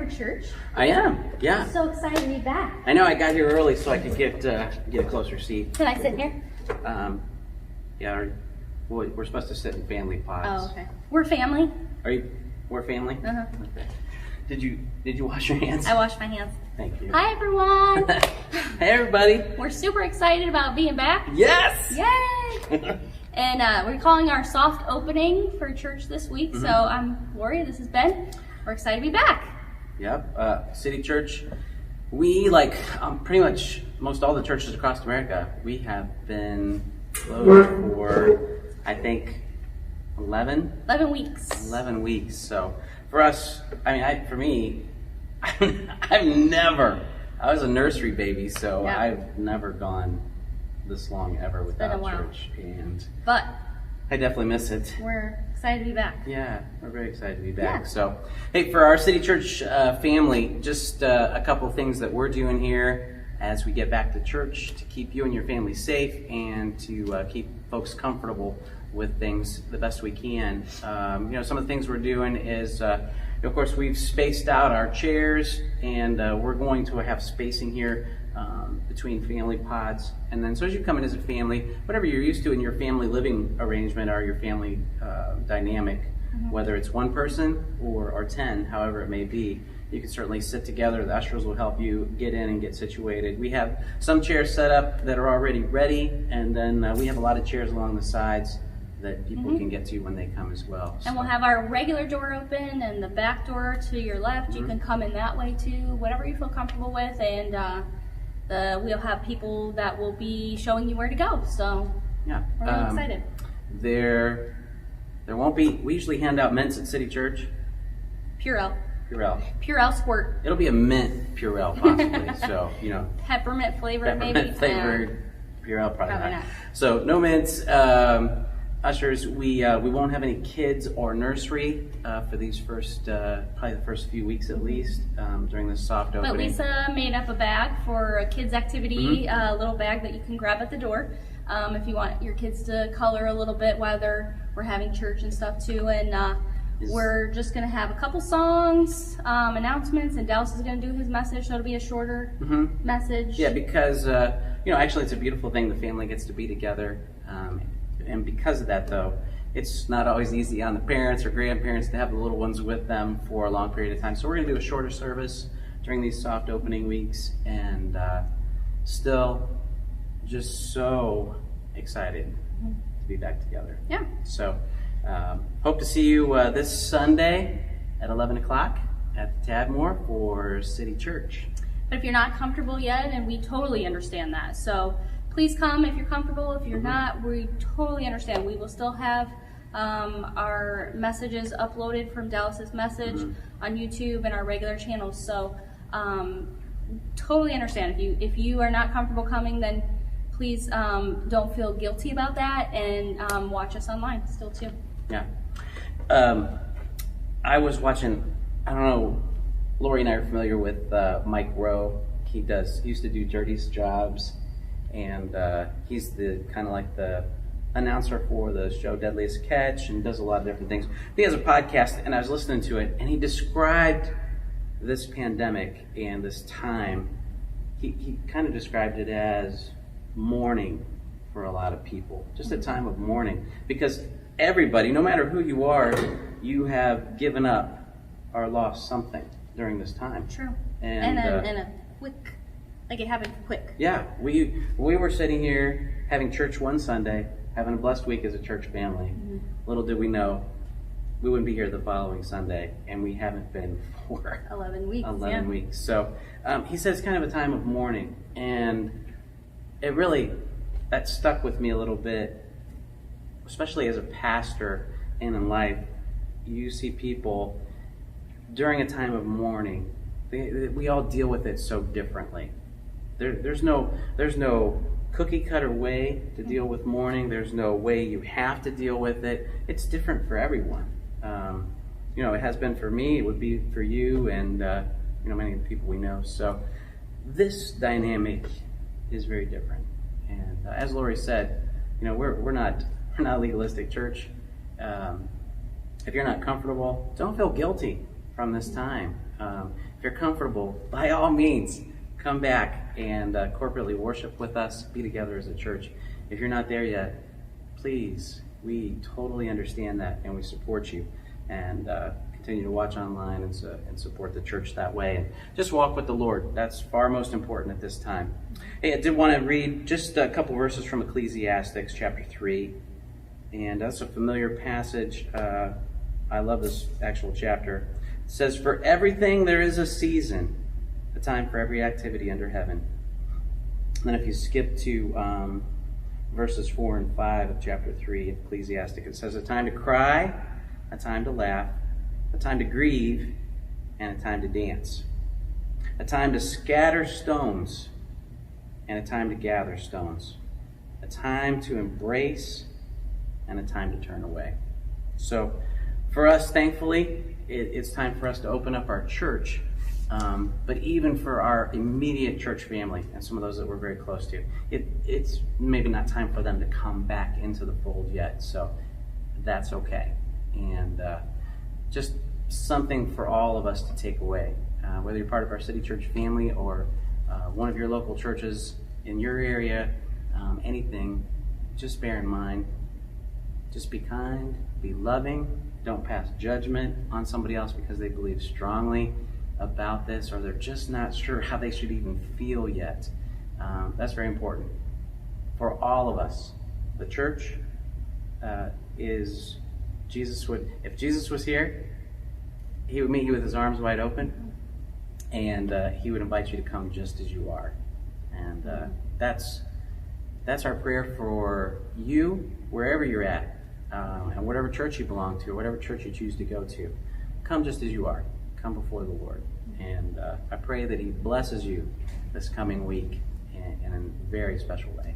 your church. I am, yeah. I'm so excited to be back. I know I got here early so I could get a closer seat. Can I sit here? Yeah, we're supposed to sit in family pods. Oh, okay. We're family. We're family? Uh-huh. Okay. Did you wash your hands? I washed my hands. Thank you. Hi, everyone. Hey, everybody. We're super excited about being back. Yes! Yay! And we're calling our soft opening for church this week. Mm-hmm. So I'm Lorie, this is Ben. We're excited to be back. Yep. City Church. We, like pretty much most all the churches across America, we have been closed for, I think, 11 weeks. 11 weeks. So for us, for me, I was a nursery baby, so yeah. I've never gone this long ever without church, but I definitely miss it. We're excited to be back. Yeah, we're very excited to be back. Yeah. So, hey, for our City Church family, just a couple things that we're doing here as we get back to church to keep you and your family safe and to keep folks comfortable with things the best we can. Some of the things we're doing is, of course, we've spaced out our chairs, and we're going to have spacing here between family pods. And then so as you come in as a family, whatever you're used to in your family living arrangement or your family dynamic, mm-hmm. whether it's one person or 10, however it may be, you can certainly sit together. The ushers will help you get in and get situated. We have some chairs set up that are already ready, and then we have a lot of chairs along the sides that people mm-hmm. can get to when they come as well. And we'll have our regular door open and the back door to your left. Mm-hmm. You can come in that way too, whatever you feel comfortable with. And we'll have people that will be showing you where to go. So yeah, we're really excited. There won't be. We usually hand out mints at City Church. Purell squirt. It'll be a mint Purell possibly. So peppermint flavored maybe. Flavored Purell probably not. not. So no mints. Ushers, we won't have any kids or nursery for these probably the first few weeks at least during this soft opening. But Lisa made up a bag for a kids activity, mm-hmm. A little bag that you can grab at the door if you want your kids to color a little bit while we're having church and stuff too. And we're just going to have a couple songs, announcements, and Dallas is going to do his message, so it'll be a shorter mm-hmm. message. Yeah, because actually it's a beautiful thing. The family gets to be together. And because of that, though, it's not always easy on the parents or grandparents to have the little ones with them for a long period of time. So we're going to do a shorter service during these soft opening weeks, and still just so excited mm-hmm. to be back together. Yeah. So hope to see you this Sunday at 11 o'clock at the Tadmore for City Church. But if you're not comfortable yet, and we totally understand that, so please come if you're comfortable. If you're mm-hmm. not, we totally understand. We will still have our messages uploaded from Dallas's message mm-hmm. on YouTube and our regular channels. So totally understand. If you are not comfortable coming, then please don't feel guilty about that, and watch us online still too. Yeah. I was watching, I don't know, Lorie and I are familiar with Mike Rowe. He used to do Dirty's Jobs. And he's the kind of like the announcer for the show Deadliest Catch and does a lot of different things. He has a podcast, and I was listening to it, and he described this pandemic and this time. He kind of described it as mourning for a lot of people, just a time of mourning, because everybody, no matter who you are, you have given up or lost something during this time. True. And a quick. Like it happened quick. Yeah, we were sitting here having church one Sunday, having a blessed week as a church family. Mm-hmm. Little did we know, we wouldn't be here the following Sunday, and we haven't been for 11 weeks. 11 weeks. So he says it's kind of a time of mourning, and that stuck with me a little bit, especially as a pastor and in life. You see people during a time of mourning. We all deal with it so differently. There's no cookie cutter way to deal with mourning. There's no way you have to deal with it. It's different for everyone. It has been for me. It would be for you, and many of the people we know. So this dynamic is very different. And as Lorie said, we're not legalistic church. If you're not comfortable, don't feel guilty from this time. If you're comfortable, by all means, come back and corporately worship with us, be together as a church. If you're not there yet, please, we totally understand that, and we support you. And continue to watch online and support the church that way. And just walk with the Lord. That's far most important at this time. Hey, I did want to read just a couple verses from Ecclesiastes chapter 3. And that's a familiar passage. I love this actual chapter. It says, "For everything there is a season, a time for every activity under heaven." And then if you skip to verses 4 and 5 of chapter 3 of Ecclesiastes, it says, "A time to cry, a time to laugh, a time to grieve, and a time to dance. A time to scatter stones, and a time to gather stones. A time to embrace, and a time to turn away." So for us, thankfully, it's time for us to open up our church. But even for our immediate church family and some of those that we're very close to, it's maybe not time for them to come back into the fold yet. So that's okay. And just something for all of us to take away. Whether you're part of our city church family or one of your local churches in your area, anything, just bear in mind, just be kind, be loving, don't pass judgment on somebody else because they believe strongly about this or they're just not sure how they should even feel yet. That's very important. For all of us, the church is... if Jesus was here, he would meet you with his arms wide open, and he would invite you to come just as you are. And that's our prayer for you, wherever you're at, and whatever church you belong to, or whatever church you choose to go to. Come just as you are. Come before the Lord. And I pray that he blesses you this coming week in a very special way.